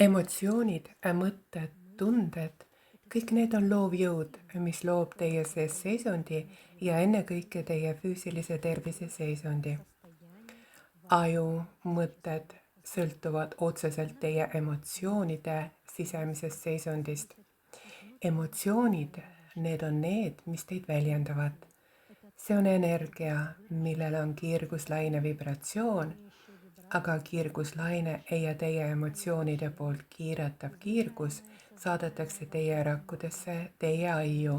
Emotsioonid, mõtted, tunded, kõik need on loov jõud, mis loob teie sees seisundi ja ennekõike teie füüsilise tervise seisundi. Aju, mõtted sõltuvad otseselt teie emotsioonide sisemisest seisundist. Emotsioonid, need on need, mis teid väljendavad. See on energia, millel on kiirguslaine vibratsioon, aga kiirguslaine ja teie emotsioonide poolt kiiretav kiirgus saadetakse teie rakkudesse, teie aiu.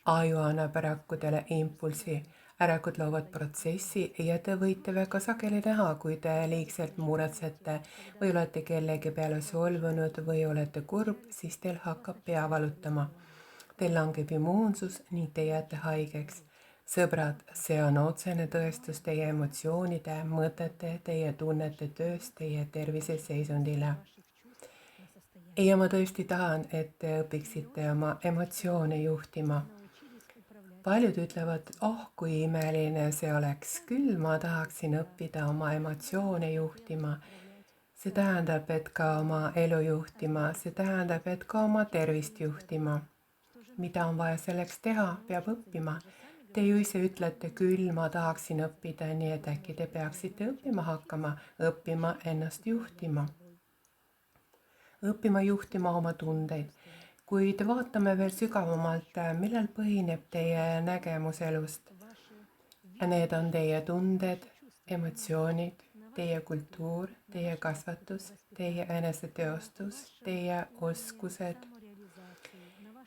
Aju annab rakkudele impulsi, rakud loovad protsessi ja te võite väga sageli näha, kui te liigselt muretsete või olete kellegi peale solvunud või olete kurb, siis teil hakkab pea valutama. Teil langeb immuunsus ning te jääte haigeks. Sõbrad, see on otsene tõestus teie emotsioonide, mõtete, teie tunnete tööst, teie tervise seisundile. Ja ma tõesti tahan, et te õpiksite oma emotsioone juhtima. Paljud ütlevad, kui imeline see oleks, küll ma tahaksin õppida oma emotsioone juhtima. See tähendab, et ka oma elu juhtima, see tähendab, et ka oma tervist juhtima. Mida on vaja selleks teha, peab õppima. Te ju ise ütlete küll, ma tahaksin õppida, nii et äkki te peaksite õppima hakkama, õppima ennast juhtima. Õppima juhtima oma tundeid. Kuid vaatame veel sügavamalt, millel põhineb teie nägemus elust. Need on teie tunded, emotsioonid, teie kultuur, teie kasvatus, teie eneseteostus, teie oskused.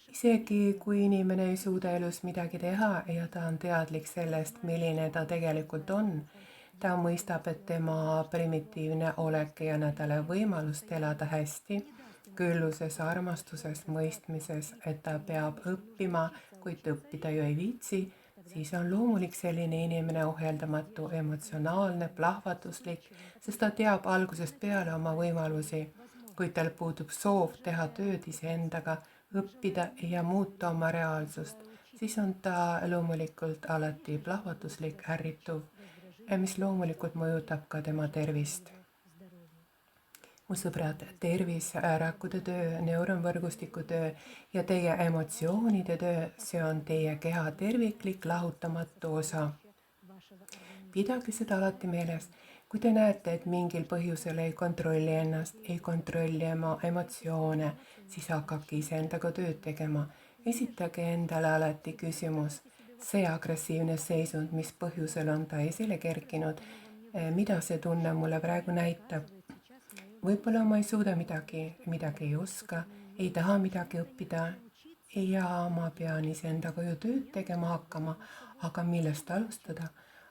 Isegi kui inimene ei suuda elus midagi teha ja ta on teadlik sellest, milline ta tegelikult on, ta mõistab, et tema primitiivne olek ei anna talle võimalust elada hästi, külluses, armastuses, mõistmises, et ta peab õppima, kuid õppida ju ei viitsi, siis on loomulik selline inimene ohjeldamatu, emotsionaalne, plahvatuslik, sest ta teab algusest peale oma võimalusi, kuid tal puudub soov teha tööd iseendaga, õppida ja muuta oma reaalsust, siis on ta loomulikult alati plahvatuslik, ärrituv, mis loomulikult mõjutab ka tema tervist. Mu sõbrad, tervis, rakkude töö, neuronvõrgustiku töö ja teie emotsioonide töö, see on teie keha terviklik, lahutamatu osa. Pidage seda alati meeles. Kui te näete, et mingil põhjusel ei kontrolli ennast, ei kontrolli oma emotsioone, siis hakake iseendaga tööd tegema. Esitage endale alati küsimus, see agressiivne seisund, mis põhjusel on ta esile kerkinud, mida see tunne mulle praegu näitab. Võib-olla ma ei suuda midagi ei oska, ei taha midagi õppida ja ma pean iseendaga ju tööd tegema hakkama, aga millest alustada?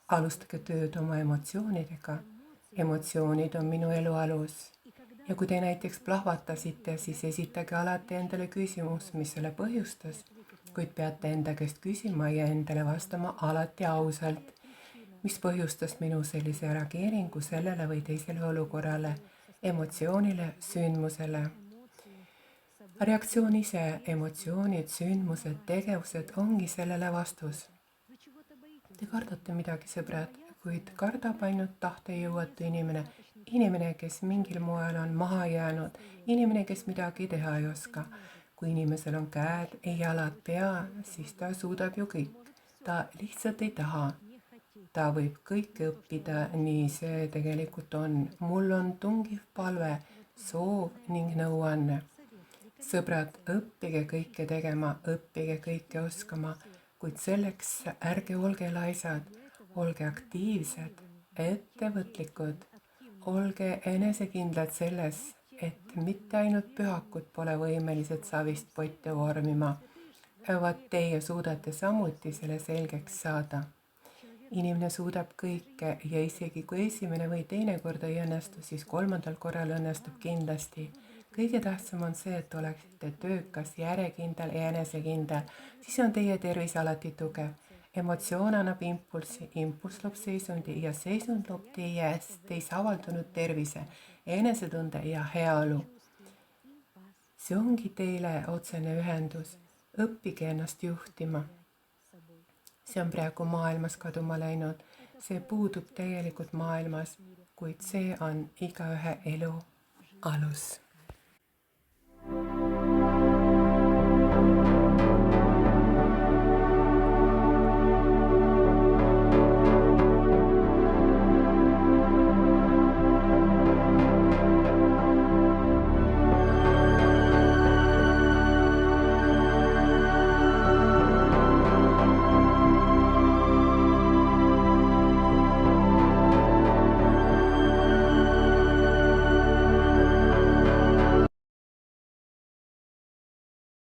Alustage tööd oma emotsioonidega. Emotsioonid on minu elu alus. Ja kui te näiteks plahvatasite, siis esitage alati endale küsimus, mis selle põhjustas, kuid peate enda käest küsima ja endale vastama alati ausalt, mis põhjustas minu sellise reageeringu sellele või teisele olukorrale, emotsioonile, sündmusele. Reaktsioon ise, emotsioonid, sündmused, tegevused ongi sellele vastus. Te kardate midagi, sõbrad, kuid kardab ainult tahtejõuetu inimene, kes mingil moel on maha jäänud, inimene, kes midagi teha ei oska. Kui inimesel on käed, jalad, pea, siis ta suudab ju kõik. Ta lihtsalt ei taha. Ta võib kõike õppida, nii see tegelikult on. Mul on tungiv palve, soov ning nõuanne. Sõbrad, õppige kõike tegema, õppige kõike oskama, kuid selleks ärge olge laisad, olge aktiivsed, ettevõtlikud, olge enesekindlad selles, et mitte ainult pühakud pole võimelised savist potte vormima, vaid teie suudate samuti selle selgeks saada. Inimene suudab kõike ja isegi kui esimene või teine kord ei õnnestu, siis kolmandal korral õnnestub kindlasti. Kõige tähtsam on see, et oleksite töökas, järjekindel ja enesekindel, siis on teie tervis alati tugev. Emotsioon annab impulssi, impulss loob seisundi ja seisund loob teis avaldunud tervise, enesetunde ja heaolu. See ongi teile otsene ühendus. Õppige ennast juhtima. See on praegu maailmas kaduma läinud. See puudub täielikult maailmas, kuid see on igaühe elu. alus.